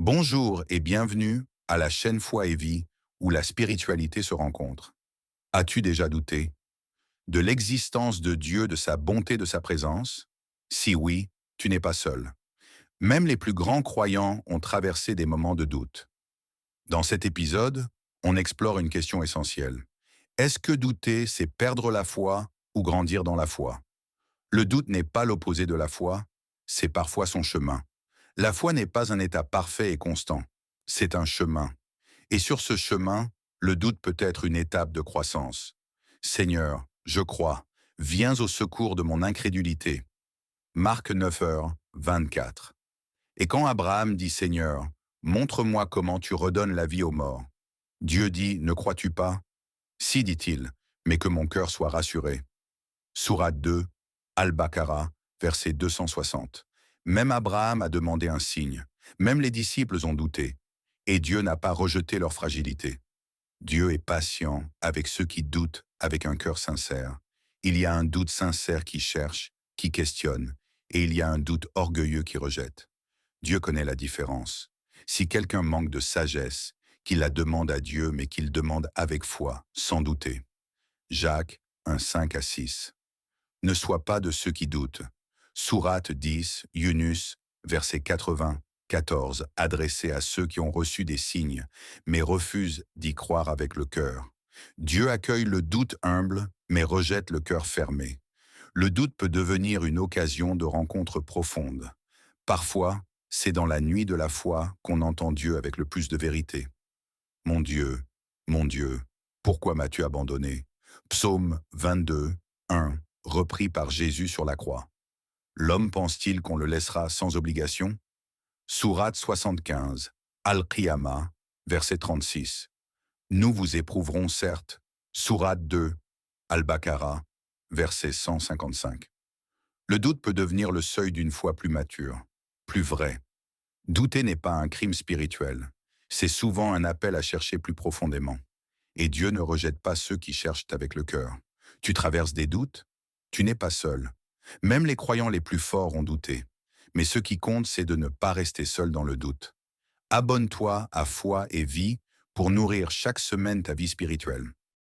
Bonjour et bienvenue à la chaîne Foi et Vie où la spiritualité se rencontre. As-tu déjà douté de l'existence de Dieu, de sa bonté, de sa présence? Si oui, tu n'es pas seul. Même les plus grands croyants ont traversé des moments de doute. Dans cet épisode, on explore une question essentielle. Est-ce que douter, c'est perdre la foi ou grandir dans la foi? Le doute n'est pas l'opposé de la foi, c'est parfois son chemin. La foi n'est pas un état parfait et constant, c'est un chemin. Et sur ce chemin, le doute peut être une étape de croissance. Seigneur, je crois, viens au secours de mon incrédulité. Marc 9h24. Et quand Abraham dit Seigneur, montre-moi comment tu redonnes la vie aux morts. Dieu dit, ne crois-tu pas? Si, dit-il, mais que mon cœur soit rassuré. Sourate 2, Al-Baqarah, verset 260. Même Abraham a demandé un signe. Même les disciples ont douté. Et Dieu n'a pas rejeté leur fragilité. Dieu est patient avec ceux qui doutent avec un cœur sincère. Il y a un doute sincère qui cherche, qui questionne, et il y a un doute orgueilleux qui rejette. Dieu connaît la différence. Si quelqu'un manque de sagesse, qu'il la demande à Dieu, mais qu'il demande avec foi, sans douter. Jacques 1, 5-6. Ne sois pas de ceux qui doutent. Sourate 10, Yunus, verset 80-14, adressé à ceux qui ont reçu des signes, mais refusent d'y croire avec le cœur. Dieu accueille le doute humble, mais rejette le cœur fermé. Le doute peut devenir une occasion de rencontre profonde. Parfois, c'est dans la nuit de la foi qu'on entend Dieu avec le plus de vérité. Mon Dieu, pourquoi m'as-tu abandonné? Psaume 22, 1, repris par Jésus sur la croix. L'homme pense-t-il qu'on le laissera sans obligation? Sourate 75, Al-Qiyamah, verset 36. Nous vous éprouverons certes. Sourate 2, Al-Baqarah, verset 155. Le doute peut devenir le seuil d'une foi plus mature, plus vraie. Douter n'est pas un crime spirituel. C'est souvent un appel à chercher plus profondément. Et Dieu ne rejette pas ceux qui cherchent avec le cœur. Tu traverses des doutes? Tu n'es pas seul. Même les croyants les plus forts ont douté. Mais ce qui compte, c'est de ne pas rester seul dans le doute. Abonne-toi à Foi et Vie pour nourrir chaque semaine ta vie spirituelle.